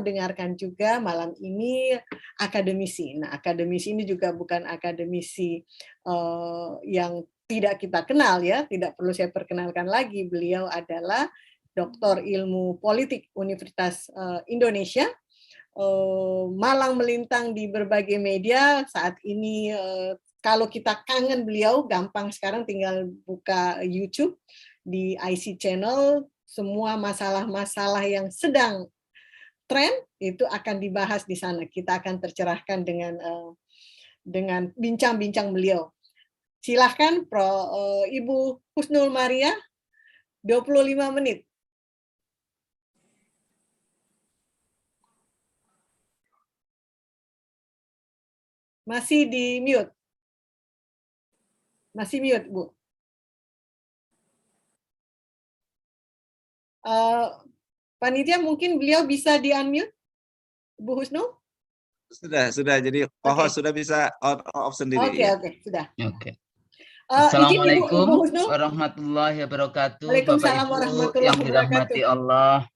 mau dengarkan juga malam ini akademisi. Nah, akademisi ini juga bukan akademisi yang tidak kita kenal ya, tidak perlu saya perkenalkan lagi. Beliau adalah Doktor Ilmu Politik Universitas Indonesia, malang melintang di berbagai media saat ini. Kalau kita kangen beliau, gampang sekarang tinggal buka YouTube di IC Channel, semua masalah-masalah yang sedang tren itu akan dibahas di sana. Kita akan tercerahkan dengan bincang-bincang beliau. Silahkan Ibu Husnul Maria, 25 menit. Masih di mute. Masih mute, Bu. Panitia mungkin beliau bisa di-unmute, Bu Husnul? Sudah. Jadi sudah bisa off sendiri. Oke, sudah. Oke. Assalamualaikum warahmatullahi wabarakatuh. Waalaikumsalam Bapak Ibu warahmatullahi yang dirahmati Allah.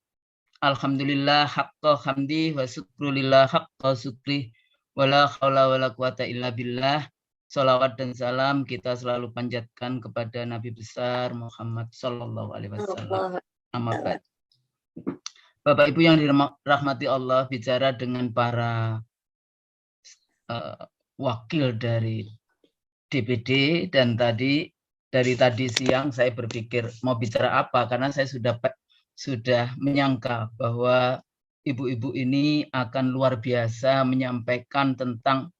Alhamdulillah haqqa hamdi wa syukrulillah haqqa syukri wala haula wala quwata illa billah. Salawat dan salam kita selalu panjatkan kepada Nabi besar Muhammad sallallahu alaihi wasallam. Amma. Bapak Ibu yang dirahmati Allah, bicara dengan para wakil dari DPD, dan dari tadi siang saya berpikir mau bicara apa, karena saya sudah menyangka bahwa ibu-ibu ini akan luar biasa menyampaikan tentang,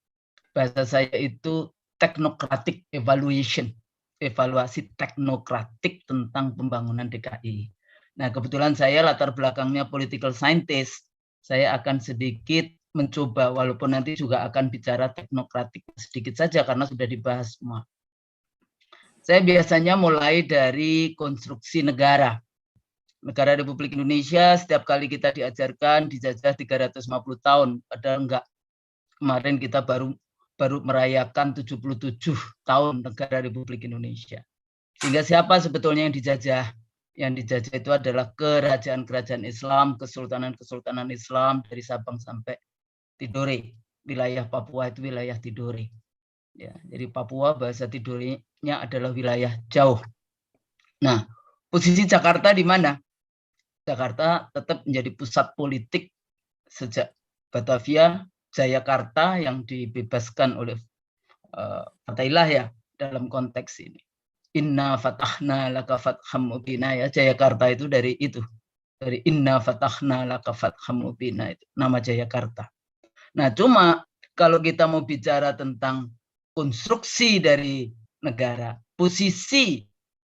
bahasa saya itu technocratic evaluation, evaluasi teknokratik tentang pembangunan DKI. Nah, kebetulan saya latar belakangnya political scientist, saya akan sedikit mencoba, walaupun nanti juga akan bicara teknokratik sedikit saja karena sudah dibahas semua. Saya biasanya mulai dari konstruksi negara. Negara Republik Indonesia setiap kali kita diajarkan dijajah 350 tahun, padahal enggak. Kemarin kita baru merayakan 77 tahun negara Republik Indonesia. Sehingga siapa sebetulnya yang dijajah? Yang dijajah itu adalah kerajaan-kerajaan Islam, kesultanan-kesultanan Islam dari Sabang sampai Tidore. Wilayah Papua itu wilayah Tidore. Ya, jadi Papua bahasa Tidore-nya adalah wilayah jauh. Nah, posisi Jakarta di mana? Jakarta tetap menjadi pusat politik sejak Batavia, Jayakarta yang dibebaskan oleh Fatailah ya dalam konteks ini. Inna fatahna laka fatham mubina, ya, Jayakarta itu dari Inna fatahna laka fatham mubina, itu nama Jayakarta. Nah, cuma kalau kita mau bicara tentang konstruksi dari negara, posisi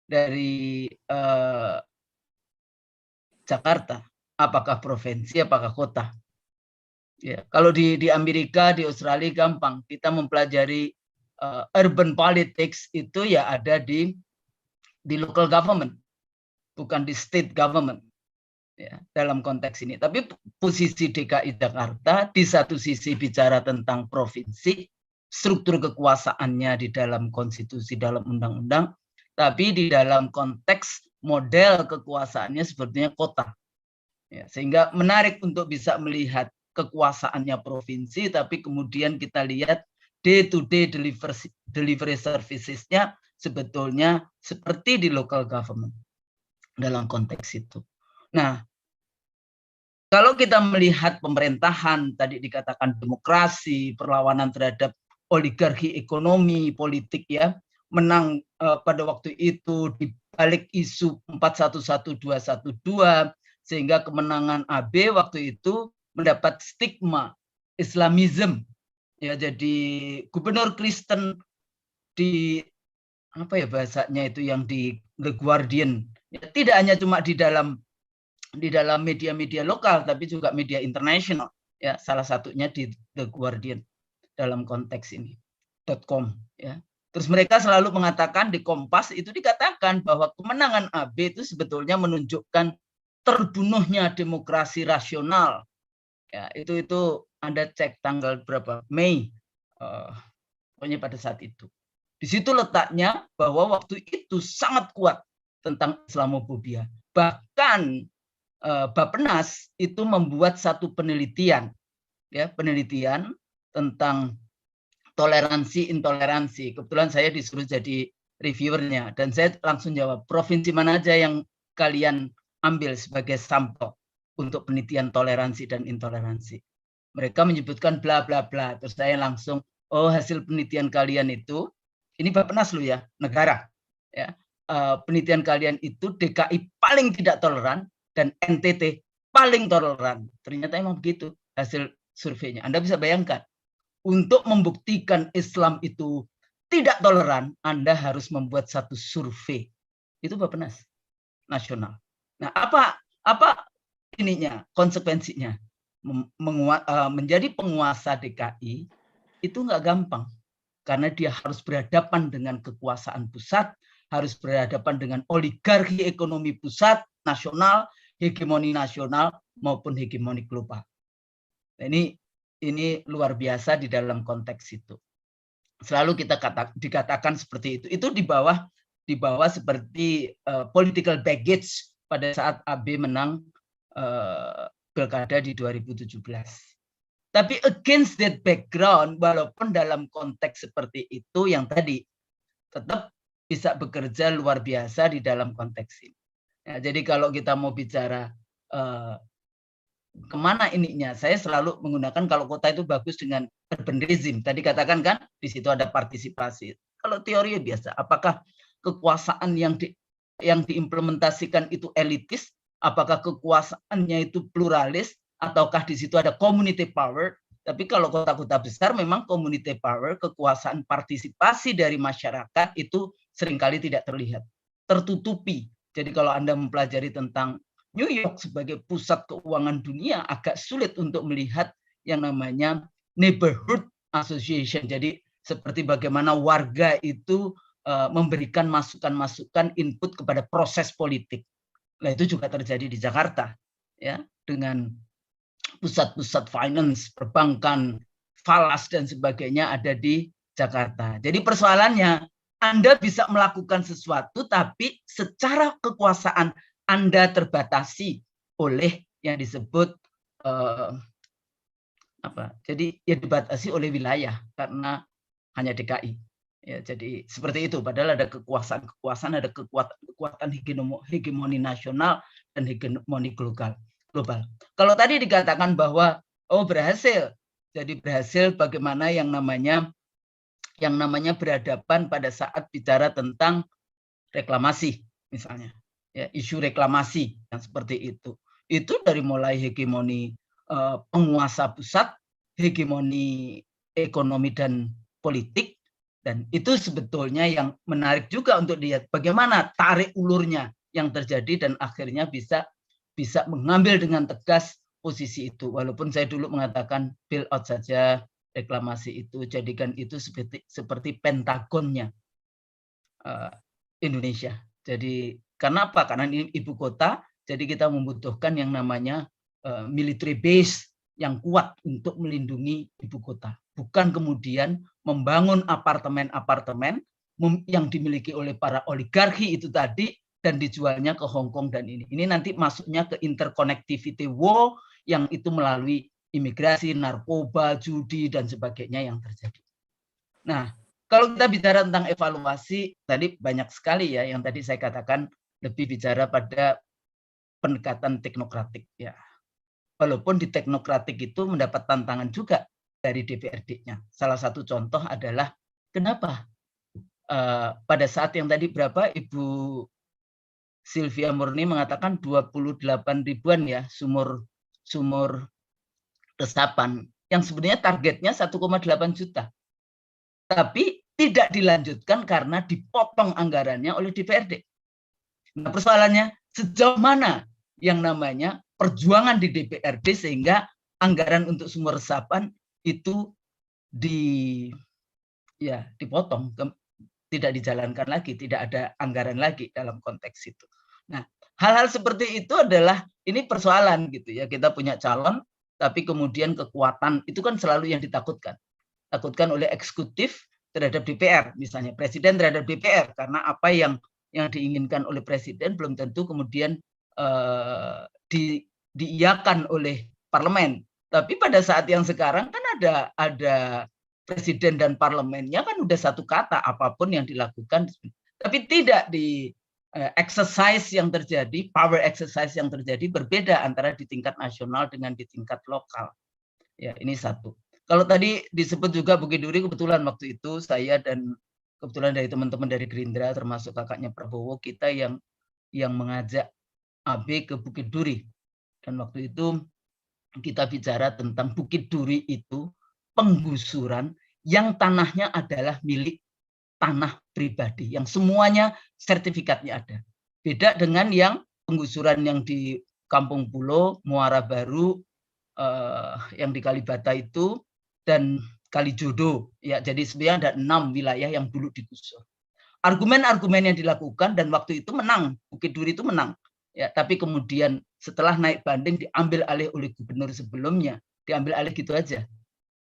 dari Jakarta, apakah provinsi, apakah kota? Ya, kalau di Amerika, di Australia gampang, kita mempelajari urban politics itu ya ada di local government, bukan di state government. Ya, dalam konteks ini, tapi posisi DKI Jakarta di satu sisi bicara tentang provinsi, struktur kekuasaannya di dalam konstitusi, dalam undang-undang, tapi di dalam konteks model kekuasaannya sepertinya kota. Ya, sehingga menarik untuk bisa melihat kekuasaannya provinsi, tapi kemudian kita lihat day-to-day delivery services-nya sebetulnya seperti di local government dalam konteks itu. Nah, kalau kita melihat pemerintahan, tadi dikatakan demokrasi, perlawanan terhadap oligarki ekonomi, politik ya, menang pada waktu itu di balik isu 411212, sehingga kemenangan AB waktu itu mendapat stigma Islamism. Ya, jadi gubernur Kristen di apa ya bahasanya itu yang di The Guardian. Ya, tidak hanya cuma di dalam media-media lokal, tapi juga media internasional. Ya, salah satunya di The Guardian dalam konteks ini .com. Ya. Terus mereka selalu mengatakan di Kompas itu dikatakan bahwa kemenangan AB itu sebetulnya menunjukkan terbunuhnya demokrasi rasional. Ya, itu Anda cek tanggal berapa Mei, pokoknya pada saat itu. Di situ letaknya bahwa waktu itu sangat kuat tentang Islamophobia. Bahkan Bappenas itu membuat satu penelitian, ya, penelitian tentang toleransi intoleransi. Kebetulan saya disuruh jadi reviewernya dan saya langsung jawab, provinsi mana aja yang kalian ambil sebagai sampel untuk penelitian toleransi dan intoleransi. Mereka menyebutkan bla bla bla. Terus saya langsung, oh hasil penelitian kalian itu, ini Bappenas lu ya, negara. Ya, penelitian kalian itu DKI paling tidak toleran dan NTT paling toleran. Ternyata emang begitu hasil surveinya. Anda bisa bayangkan, untuk membuktikan Islam itu tidak toleran, Anda harus membuat satu survei. Itu Bappenas nasional. Nah, apa ininya, konsekuensinya? Menjadi penguasa DKI itu nggak gampang, karena dia harus berhadapan dengan kekuasaan pusat, harus berhadapan dengan oligarki ekonomi pusat, nasional, hegemoni nasional maupun hegemoni global. Nah, ini luar biasa di dalam konteks itu. Selalu kita dikatakan seperti itu. Itu di bawah seperti political baggage pada saat AB menang pilkada di 2017. Tapi against that background, walaupun dalam konteks seperti itu yang tadi tetap bisa bekerja luar biasa di dalam konteks ini. Ya, jadi kalau kita mau bicara kemana ininya, saya selalu menggunakan kalau kota itu bagus dengan urbanism. Tadi katakan kan, di situ ada partisipasi. Kalau teori biasa, apakah kekuasaan yang diimplementasikan itu elitis, apakah kekuasaannya itu pluralis, ataukah di situ ada community power. Tapi kalau kota-kota besar memang community power, kekuasaan partisipasi dari masyarakat itu seringkali tidak terlihat, tertutupi. Jadi kalau Anda mempelajari tentang New York sebagai pusat keuangan dunia, agak sulit untuk melihat yang namanya neighborhood association. Jadi seperti bagaimana warga itu memberikan masukan-masukan input kepada proses politik. Nah, itu juga terjadi di Jakarta, ya, dengan pusat-pusat finance, perbankan, falas dan sebagainya ada di Jakarta. Jadi persoalannya, Anda bisa melakukan sesuatu, tapi secara kekuasaan Anda terbatasi oleh yang disebut jadi ya dibatasi oleh wilayah karena hanya DKI. Ya, jadi seperti itu. Padahal ada kekuasaan, ada kekuatan hegemoni nasional dan hegemoni global. Kalau tadi dikatakan bahwa berhasil, jadi berhasil bagaimana yang namanya berhadapan pada saat bicara tentang reklamasi misalnya, ya, isu reklamasi yang seperti itu dari mulai hegemoni penguasa pusat, hegemoni ekonomi dan politik, dan itu sebetulnya yang menarik juga untuk dilihat bagaimana tarik ulurnya yang terjadi dan akhirnya bisa mengambil dengan tegas posisi itu. Walaupun saya dulu mengatakan bail out saja reklamasi itu, jadikan itu seperti Pentagonnya Indonesia. Jadi karena apa? Karena ini ibu kota, jadi kita membutuhkan yang namanya military base yang kuat untuk melindungi ibu kota. Bukan kemudian membangun apartemen-apartemen yang dimiliki oleh para oligarki itu tadi dan dijualnya ke Hong Kong dan ini. Ini nanti masuknya ke interconnectivity war yang itu melalui imigrasi, narkoba, judi dan sebagainya yang terjadi. Nah, kalau kita bicara tentang evaluasi, tadi banyak sekali ya yang tadi saya katakan lebih bicara pada pendekatan teknokratik ya. Walaupun di teknokratik itu mendapat tantangan juga dari DPRD-nya. Salah satu contoh adalah kenapa pada saat yang tadi berapa Ibu Sylvia Murni mengatakan 28 ribuan ya sumur resapan yang sebenarnya targetnya 1,8 juta. Tapi tidak dilanjutkan karena dipotong anggarannya oleh DPRD. Nah, persoalannya sejauh mana yang namanya perjuangan di DPRD sehingga anggaran untuk sumur resapan itu dipotong, tidak dijalankan lagi, tidak ada anggaran lagi dalam konteks itu. Nah, hal-hal seperti itu adalah ini persoalan gitu ya. Kita punya calon, tapi kemudian kekuatan itu kan selalu yang ditakutkan oleh eksekutif terhadap DPR, misalnya presiden terhadap DPR, karena apa yang diinginkan oleh presiden belum tentu kemudian diiyakan oleh parlemen. Tapi pada saat yang sekarang kan ada presiden dan parlemennya kan udah satu kata, apapun yang dilakukan. Tapi tidak di exercise yang terjadi, power exercise yang terjadi berbeda antara di tingkat nasional dengan di tingkat lokal. Ya, ini satu. Kalau tadi disebut juga Bukit Duri, kebetulan waktu itu saya dan kebetulan dari teman-teman dari Gerindra termasuk kakaknya Prabowo, kita yang mengajak AB ke Bukit Duri. Dan waktu itu kita bicara tentang Bukit Duri itu penggusuran yang tanahnya adalah milik tanah pribadi, yang semuanya sertifikatnya ada. Beda dengan yang penggusuran yang di Kampung Pulo, Muara Baru, yang di Kalibata itu, dan Kalijodo. Ya, jadi sebenarnya ada 6 wilayah yang dulu digusur. Argumen-argumen yang dilakukan dan waktu itu menang, Bukit Duri itu menang. Ya, tapi kemudian setelah naik banding diambil alih oleh gubernur sebelumnya, diambil alih gitu aja.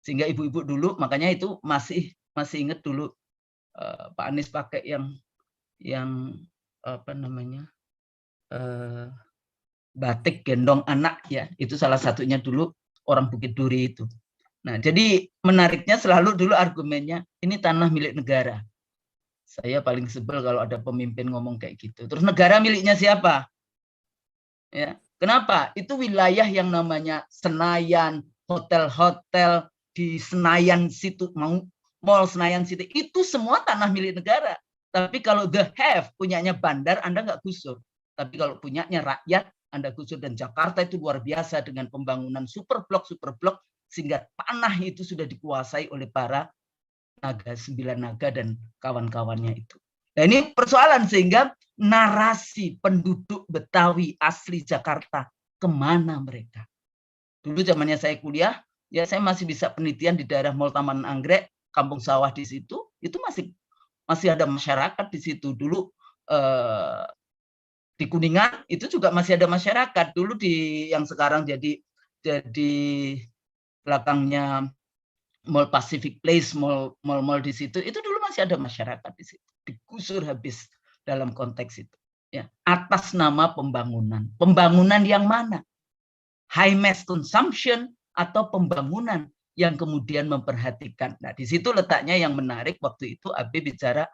Sehingga ibu-ibu dulu, makanya itu masih ingat dulu Pak Anies pakai yang apa namanya batik gendong anak, ya itu salah satunya dulu orang Bukit Duri itu. Nah, jadi menariknya selalu dulu argumennya ini tanah milik negara. Saya paling sebel kalau ada pemimpin ngomong kayak gitu. Terus negara miliknya siapa? Ya, kenapa? Itu wilayah yang namanya Senayan, hotel-hotel di Senayan situ, Mall Senayan City, itu semua tanah milik negara. Tapi kalau the have punyanya bandar, Anda nggak gusur. Tapi kalau punyanya rakyat, Anda gusur. Dan Jakarta itu luar biasa dengan pembangunan super blok, sehingga tanah itu sudah dikuasai oleh para naga, 9 naga dan kawan-kawannya itu. Nah, ini persoalan, sehingga narasi penduduk Betawi asli Jakarta, kemana mereka? Dulu zamannya saya kuliah, ya saya masih bisa penelitian di daerah Mall Taman Anggrek, Kampung Sawah di situ, itu masih ada masyarakat di situ. Dulu di Kuningan itu juga masih ada masyarakat. Dulu di yang sekarang jadi belakangnya Mall Pacific Place, mall di situ, itu dulu masih ada masyarakat di situ. Digusur habis dalam konteks itu. Ya, atas nama pembangunan. Pembangunan yang mana? High mass consumption atau pembangunan yang kemudian memperhatikan. Nah, di situ letaknya yang menarik waktu itu AB bicara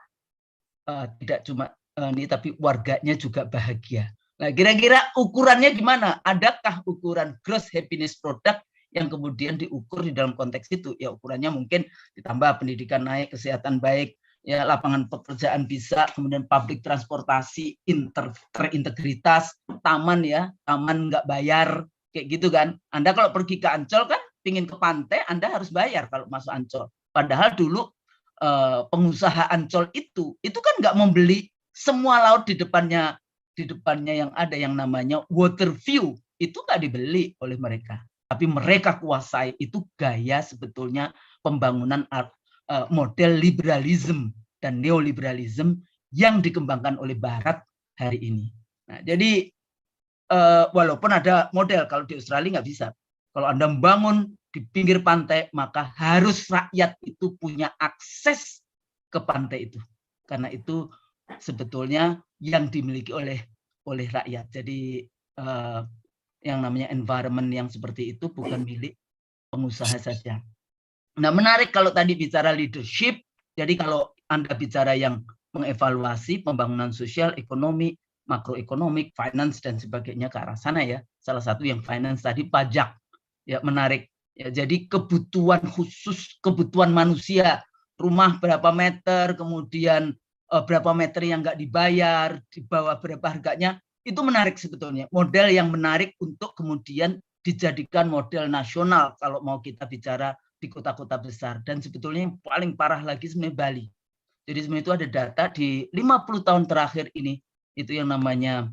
tidak cuma ini, tapi warganya juga bahagia. Nah, kira-kira ukurannya gimana? Adakah ukuran gross happiness product yang kemudian diukur di dalam konteks itu? Ya, ukurannya mungkin ditambah pendidikan naik, kesehatan baik, ya lapangan pekerjaan bisa, kemudian public transportasi terintegritas, taman nggak bayar, kayak gitu kan. Anda kalau pergi ke Ancol kan, pingin ke pantai, Anda harus bayar kalau masuk Ancol. Padahal dulu pengusaha Ancol itu kan nggak membeli semua laut di depannya yang ada yang namanya water view, itu nggak dibeli oleh mereka. Tapi mereka kuasai, itu gaya sebetulnya pembangunan model liberalisme dan neoliberalisme yang dikembangkan oleh Barat hari ini. Nah, jadi walaupun ada model, kalau di Australia nggak bisa. Kalau Anda membangun di pinggir pantai, maka harus rakyat itu punya akses ke pantai itu. Karena itu sebetulnya yang dimiliki oleh rakyat. Jadi yang namanya environment yang seperti itu bukan milik pengusaha saja. Nah, menarik kalau tadi bicara leadership. Jadi kalau Anda bicara yang mengevaluasi pembangunan sosial, ekonomi, makroekonomik, finance dan sebagainya ke arah sana, ya. Salah satu yang finance tadi pajak, ya menarik. Ya, jadi kebutuhan khusus, kebutuhan manusia, rumah berapa meter, kemudian berapa meter yang nggak dibayar, di bawah berapa harganya, itu menarik sebetulnya. Model yang menarik untuk kemudian dijadikan model nasional kalau mau kita bicara di kota-kota besar. Dan sebetulnya yang paling parah lagi sebenarnya Bali. Jadi sebenarnya itu ada data di 50 tahun terakhir ini, itu yang namanya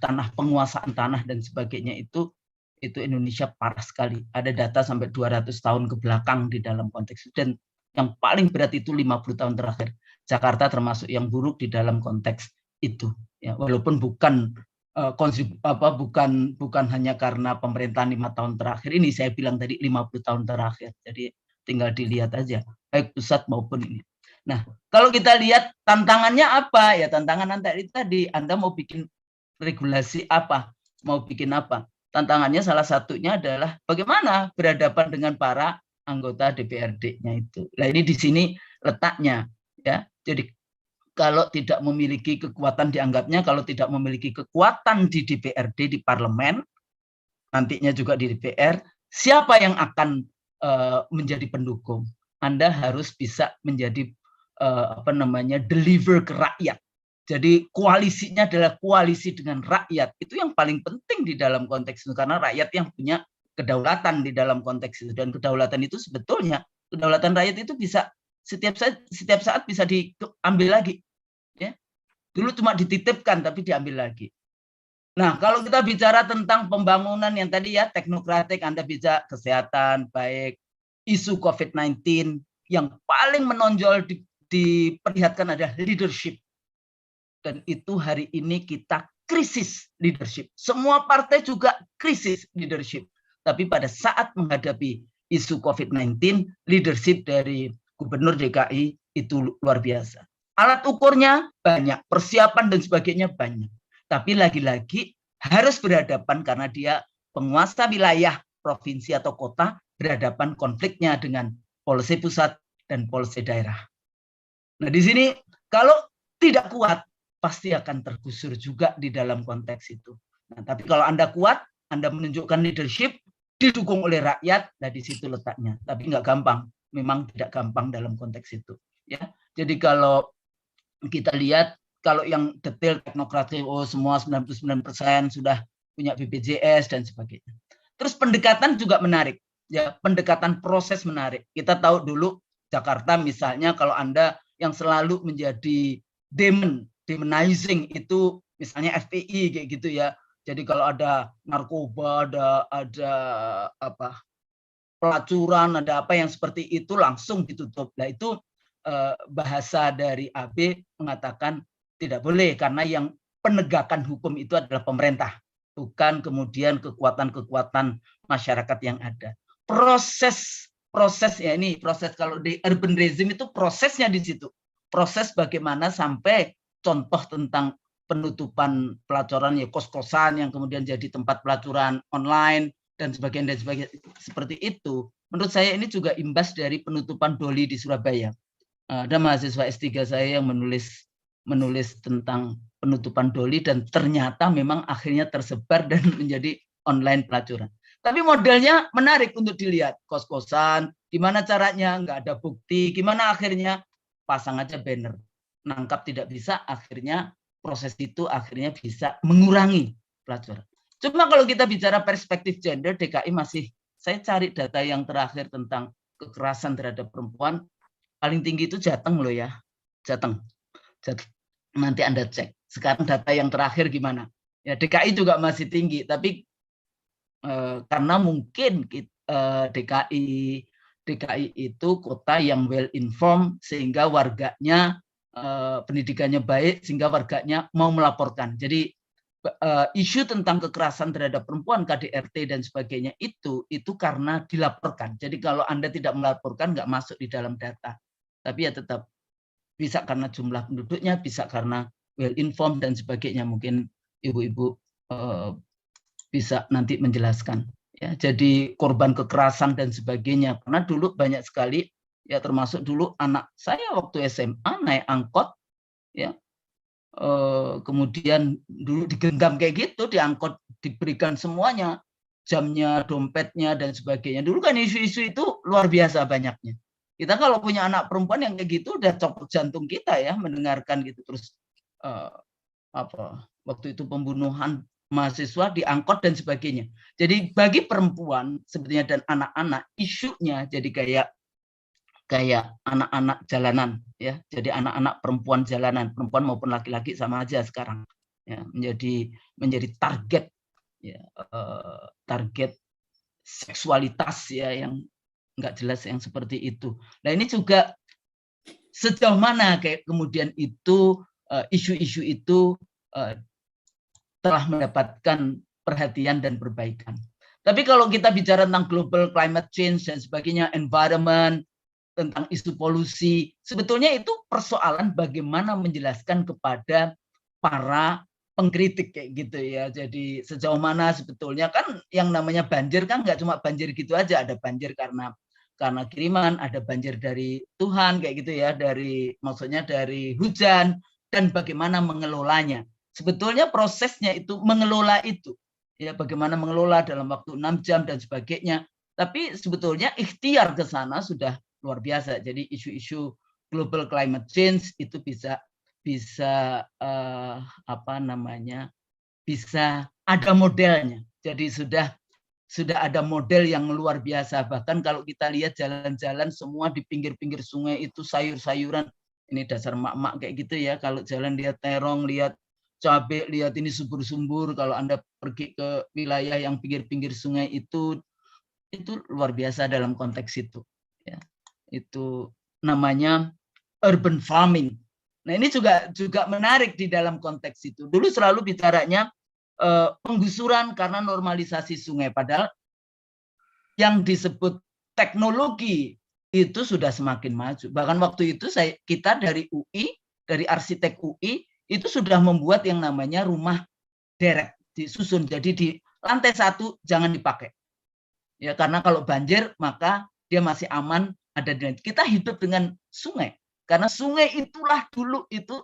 tanah penguasaan tanah dan sebagainya, itu Indonesia parah sekali. Ada data sampai 200 tahun ke belakang di dalam konteks itu. Dan yang paling berat itu 50 tahun terakhir. Jakarta termasuk yang buruk di dalam konteks itu. Ya, walaupun bukan hanya karena pemerintahan 5 tahun terakhir ini, saya bilang tadi 50 tahun terakhir. Jadi tinggal dilihat aja, baik pusat maupun ini. Nah, kalau kita lihat tantangannya apa? Ya tantangan tadi Anda mau bikin regulasi apa? mau bikin apa. Tantangannya salah satunya adalah bagaimana berhadapan dengan para anggota DPRD-nya itu. Nah, ini di sini letaknya, ya. Jadi kalau tidak memiliki kekuatan, dianggapnya kalau tidak memiliki kekuatan di DPRD, di parlemen, nantinya juga di DPR, siapa yang akan menjadi pendukung? Anda harus bisa menjadi deliver ke rakyat. Jadi koalisinya adalah koalisi dengan rakyat. Itu yang paling penting di dalam konteks itu, karena rakyat yang punya kedaulatan di dalam konteks itu. Dan kedaulatan itu sebetulnya, kedaulatan rakyat itu bisa setiap saat bisa diambil lagi. Ya. Dulu cuma dititipkan, tapi diambil lagi. Nah, kalau kita bicara tentang pembangunan yang tadi ya, teknokratik, Anda bisa kesehatan, baik, isu COVID-19, yang paling menonjol diperlihatkan adalah leadership. Dan itu hari ini kita krisis leadership. Semua partai juga krisis leadership. Tapi pada saat menghadapi isu COVID-19, leadership dari Gubernur DKI itu luar biasa. Alat ukurnya banyak, persiapan dan sebagainya banyak. Tapi lagi-lagi harus berhadapan karena dia penguasa wilayah, provinsi atau kota, berhadapan konfliknya dengan polisi pusat dan polisi daerah. Nah, di sini kalau tidak kuat, pasti akan tergusur juga di dalam konteks itu. Nah, tapi kalau Anda kuat, Anda menunjukkan leadership, didukung oleh rakyat, nah di situ letaknya. Tapi nggak gampang, memang tidak gampang dalam konteks itu. Ya, jadi kalau kita lihat, kalau yang detail teknokratik, oh semua 99% sudah punya BPJS dan sebagainya. Terus pendekatan juga menarik, ya pendekatan proses menarik. Kita tahu dulu Jakarta misalnya, kalau Anda yang selalu menjadi demonizing itu misalnya FPI kayak gitu ya. Jadi kalau ada narkoba, ada apa pelacuran, ada apa yang seperti itu langsung ditutup. Nah itu bahasa dari AB mengatakan tidak boleh karena yang penegakan hukum itu adalah pemerintah, bukan kemudian kekuatan-kekuatan masyarakat yang ada. Proses ya ini proses kalau di urban regime itu prosesnya di situ. Proses bagaimana sampai contoh tentang penutupan pelacuran ya kos-kosan yang kemudian jadi tempat pelacuran online dan sebagainya seperti itu. Menurut saya ini juga imbas dari penutupan Doli di Surabaya. Ada mahasiswa S3 saya yang menulis tentang penutupan Doli dan ternyata memang akhirnya tersebar dan menjadi online pelacuran. Tapi modelnya menarik untuk dilihat, kos-kosan, gimana caranya, nggak ada bukti, gimana akhirnya pasang aja banner, nangkap tidak bisa, akhirnya proses itu akhirnya bisa mengurangi pelacuran. Cuma kalau kita bicara perspektif gender, DKI masih, saya cari data yang terakhir tentang kekerasan terhadap perempuan, paling tinggi itu Jateng loh ya, Jateng. Nanti Anda cek. Sekarang data yang terakhir gimana? Ya DKI juga masih tinggi, tapi karena mungkin DKI itu kota yang well informed sehingga warganya pendidikannya baik sehingga warganya mau melaporkan. Jadi isu tentang kekerasan terhadap perempuan, KDRT dan sebagainya itu karena dilaporkan. Jadi kalau Anda tidak melaporkan nggak masuk di dalam data. Tapi ya tetap bisa karena jumlah penduduknya, bisa karena well informed dan sebagainya. Mungkin ibu-ibu bisa nanti menjelaskan. Ya, jadi korban kekerasan dan sebagainya. Karena dulu banyak sekali, ya termasuk dulu anak saya waktu SMA naik angkot, ya kemudian dulu digenggam kayak gitu, diangkot diberikan semuanya, jamnya, dompetnya dan sebagainya. Dulu kan isu-isu itu luar biasa banyaknya. Kita kalau punya anak perempuan yang kayak gitu udah copot jantung kita ya mendengarkan gitu. Terus waktu itu pembunuhan mahasiswa diangkot dan sebagainya. Jadi bagi perempuan sebetulnya dan anak-anak isunya jadi kayak anak-anak jalanan ya. Jadi anak-anak perempuan jalanan, perempuan maupun laki-laki sama aja sekarang. Ya, menjadi target ya, target seksualitas ya yang nggak jelas yang seperti itu. Nah, ini juga sejauh mana kayak kemudian itu isu-isu itu telah mendapatkan perhatian dan perbaikan. Tapi kalau kita bicara tentang global climate change dan sebagainya, environment, tentang isu polusi, sebetulnya itu persoalan bagaimana menjelaskan kepada para pengkritik kayak gitu ya. Jadi sejauh mana sebetulnya kan yang namanya banjir kan nggak cuma banjir gitu aja, ada banjir karena kiriman, ada banjir dari Tuhan kayak gitu ya, maksudnya dari hujan, dan bagaimana mengelolanya. Sebetulnya prosesnya itu mengelola itu ya, bagaimana mengelola dalam waktu 6 jam dan sebagainya. Tapi sebetulnya ikhtiar ke sana sudah luar biasa. Jadi isu-isu global climate change itu bisa bisa ada modelnya. Jadi sudah ada model yang luar biasa. Bahkan kalau kita lihat jalan-jalan semua di pinggir-pinggir sungai itu sayur-sayuran. Ini dasar mak-mak kayak gitu ya. Kalau jalan lihat terong, lihat cabai, lihat ini subur-subur. Kalau Anda pergi ke wilayah yang pinggir-pinggir sungai itu luar biasa dalam konteks itu. Ya. Itu namanya urban farming. Nah, ini juga menarik di dalam konteks itu. Dulu selalu bicaranya penggusuran karena normalisasi sungai, padahal yang disebut teknologi itu sudah semakin maju. Bahkan waktu itu kita dari UI, dari arsitek UI itu sudah membuat yang namanya rumah deret disusun. Jadi di lantai 1 jangan dipakai. Ya, karena kalau banjir maka dia masih aman ada di. Kita hidup dengan sungai. Karena sungai itulah dulu itu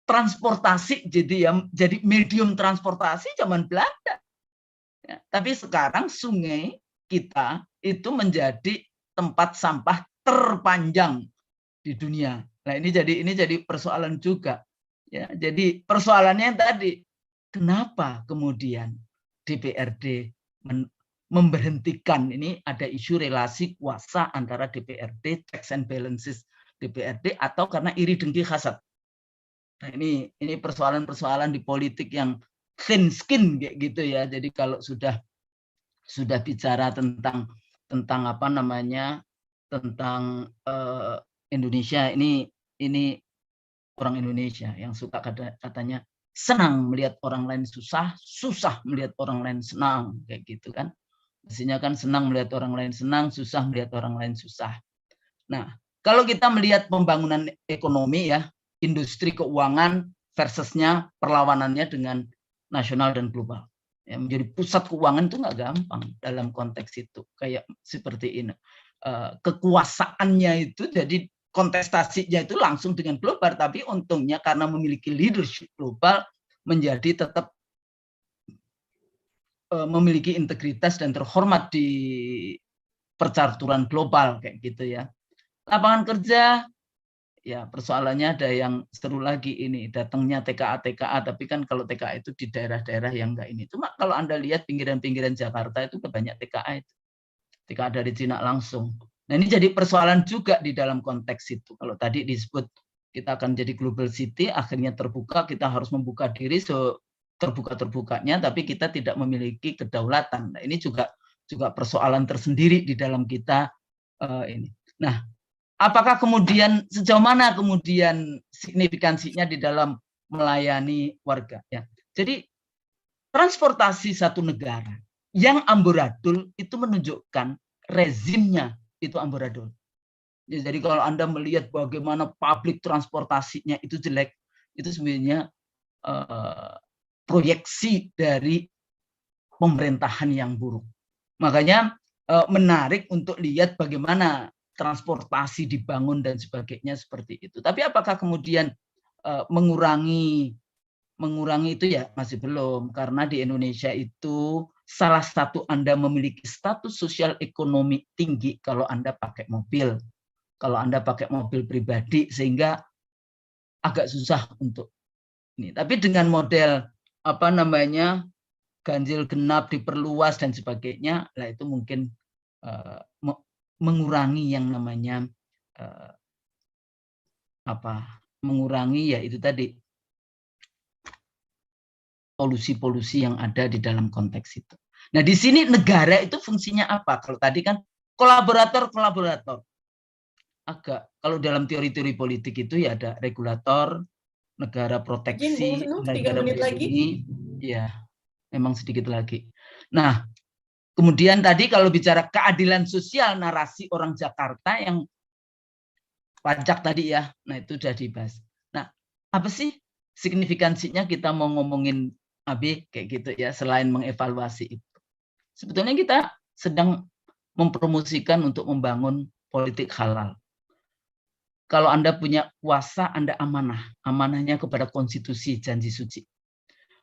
transportasi, jadi medium transportasi zaman Belanda. Ya, tapi sekarang sungai kita itu menjadi tempat sampah terpanjang di dunia. Nah, ini jadi persoalan juga. Ya, jadi persoalannya tadi, kenapa kemudian DPRD memberhentikan, ini ada isu relasi kuasa antara DPRD, checks and balances DPRD, atau karena iri dengki hasad. Nah, ini persoalan-persoalan di politik yang thin skin kayak gitu ya. Jadi kalau sudah bicara tentang tentang Indonesia, ini orang Indonesia yang suka katanya senang melihat orang lain susah, susah melihat orang lain senang kayak gitu kan. Mestinya kan senang melihat orang lain senang, susah melihat orang lain susah. Nah, kalau kita melihat pembangunan ekonomi ya, industri keuangan versusnya perlawanannya dengan nasional dan global. Ya, menjadi pusat keuangan itu nggak gampang dalam konteks itu. Kayak seperti ini. Kekuasaannya itu jadi kontestasinya itu langsung dengan global, tapi untungnya karena memiliki leadership global menjadi tetap memiliki integritas dan terhormat di percaturan global kayak gitu ya. Lapangan kerja, ya persoalannya ada yang seru lagi ini, datangnya TKA, tapi kan kalau TKA itu di daerah-daerah yang enggak ini. Cuma kalau Anda lihat pinggiran-pinggiran Jakarta itu banyak TKA itu. TKA dari Cina langsung. Nah, ini jadi persoalan juga di dalam konteks itu. Kalau tadi disebut kita akan jadi global city, akhirnya terbuka, kita harus membuka diri terbuka-terbukanya, tapi kita tidak memiliki kedaulatan. Nah, ini juga persoalan tersendiri di dalam kita ini. Nah, apakah kemudian sejauh mana kemudian signifikansinya di dalam melayani warga? Ya. Jadi transportasi satu negara yang amburadul itu menunjukkan rezimnya itu amburadul. Ya, jadi kalau Anda melihat bagaimana publik transportasinya itu jelek, itu sebenarnya proyeksi dari pemerintahan yang buruk. Makanya menarik untuk lihat bagaimana transportasi dibangun dan sebagainya seperti itu. Tapi apakah kemudian mengurangi itu ya masih belum, karena di Indonesia itu salah satu Anda memiliki status sosial ekonomi tinggi kalau Anda pakai mobil. Kalau Anda pakai mobil pribadi sehingga agak susah untuk ini. Tapi dengan model ganjil genap diperluas dan sebagainya, lah itu mungkin mengurangi yang namanya mengurangi ya itu tadi polusi-polusi yang ada di dalam konteks itu. Nah, di sini negara itu fungsinya apa? Kalau tadi kan kolaborator. Agak kalau dalam teori-teori politik itu ya ada regulator, negara proteksi, negara melindungi. Ya, memang sedikit lagi. Nah, kemudian tadi kalau bicara keadilan sosial, narasi orang Jakarta yang pajak tadi ya, nah itu sudah dibahas. Nah, apa sih signifikansinya kita mau ngomongin AB kayak gitu ya, selain mengevaluasi itu. Sebetulnya kita sedang mempromosikan untuk membangun politik halal. Kalau Anda punya kuasa, Anda amanah. Amanahnya kepada konstitusi, janji suci.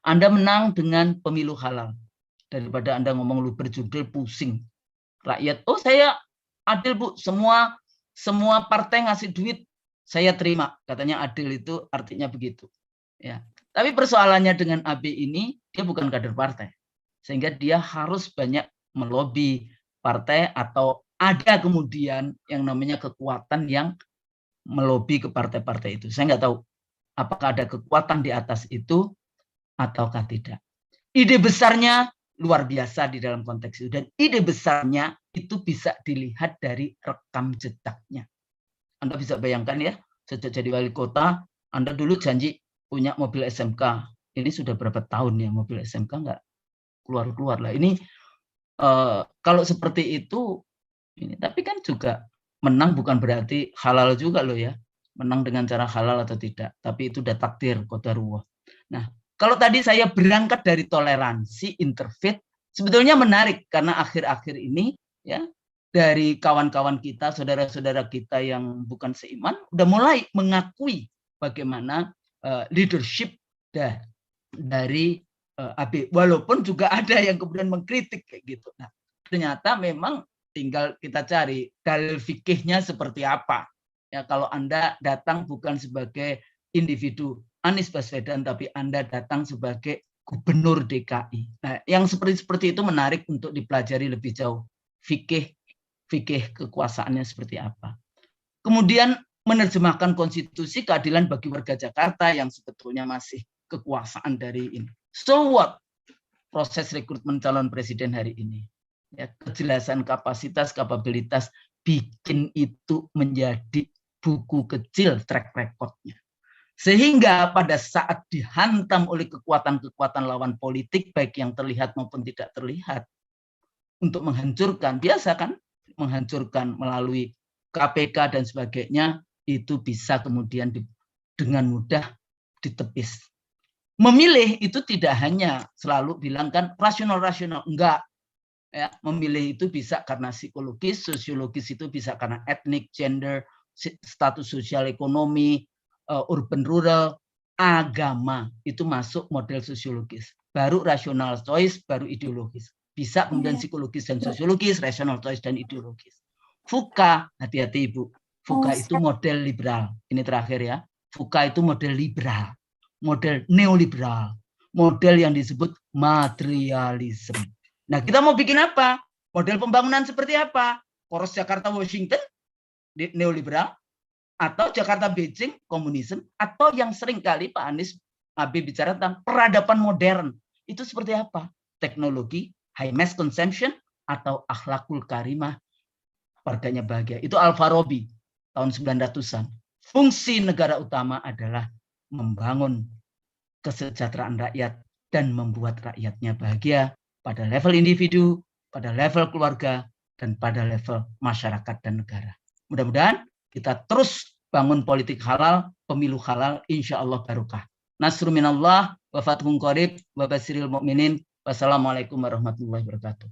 Anda menang dengan pemilu halal. Daripada Anda ngomong lu berjudul pusing. Rakyat, oh saya adil Bu, semua partai ngasih duit, saya terima. Katanya adil itu artinya begitu. Ya. Tapi persoalannya dengan AB ini, dia bukan kader partai. Sehingga dia harus banyak melobi partai atau ada kemudian yang namanya kekuatan yang melobi ke partai-partai itu. Saya nggak tahu apakah ada kekuatan di atas itu ataukah tidak. Ide besarnya luar biasa di dalam konteks itu. Dan ide besarnya itu bisa dilihat dari rekam jejaknya. Anda bisa bayangkan ya, sejak jadi wali kota, Anda dulu janji punya mobil SMK. Ini sudah berapa tahun ya mobil SMK nggak keluar-keluar lah. Ini kalau seperti itu, tapi kan juga menang bukan berarti halal juga loh ya. Menang dengan cara halal atau tidak. Tapi itu udah takdir, qadarullah. Nah, kalau tadi saya berangkat dari toleransi interfaith, sebetulnya menarik karena akhir-akhir ini ya dari kawan-kawan kita, saudara-saudara kita yang bukan seiman, udah mulai mengakui bagaimana leadership dari AB. Walaupun juga ada yang kemudian mengkritik kayak gitu. Nah, ternyata memang tinggal kita cari dalil fikihnya seperti apa. Ya, kalau Anda datang bukan sebagai individu Anies Baswedan, tapi Anda datang sebagai gubernur DKI. Nah, yang seperti itu menarik untuk dipelajari lebih jauh. Fikih kekuasaannya seperti apa. Kemudian menerjemahkan konstitusi keadilan bagi warga Jakarta yang sebetulnya masih kekuasaan dari ini. So what? Proses rekrutmen calon presiden hari ini. Ya, kejelasan kapasitas, kapabilitas bikin itu menjadi buku kecil track recordnya. Sehingga pada saat dihantam oleh kekuatan-kekuatan lawan politik, baik yang terlihat maupun tidak terlihat, untuk menghancurkan, biasa kan, menghancurkan melalui KPK dan sebagainya, itu bisa kemudian dengan mudah ditepis. Memilih itu tidak hanya selalu bilang kan rasional-rasional, enggak. Ya, memilih itu bisa karena psikologis, sosiologis itu bisa karena etnik, gender, status sosial ekonomi, urban rural, agama itu masuk model sosiologis. Baru rational choice, baru ideologis. Bisa kemudian psikologis dan sosiologis, rational choice dan ideologis. Foucault, hati-hati Ibu. Foucault itu model liberal. Ini terakhir ya. Foucault itu model liberal, model neoliberal, model yang disebut materialisme. Nah, kita mau bikin apa? Model pembangunan seperti apa? Poros Jakarta Washington neoliberal, atau Jakarta Beijing komunisme, atau yang sering kali Pak Anies AB bicara tentang peradaban modern. Itu seperti apa? Teknologi, high mass consumption, atau akhlakul karimah, warganya bahagia. Itu Al-Farabi tahun 900-an. Fungsi negara utama adalah membangun kesejahteraan rakyat dan membuat rakyatnya bahagia pada level individu, pada level keluarga, dan pada level masyarakat dan negara. Mudah-mudahan kita terus bangun politik halal, pemilu halal, insya Allah barokah. Nasrul minallah, wa fathun qarib, wa basiril mu'minin. Wassalamualaikum warahmatullahi wabarakatuh.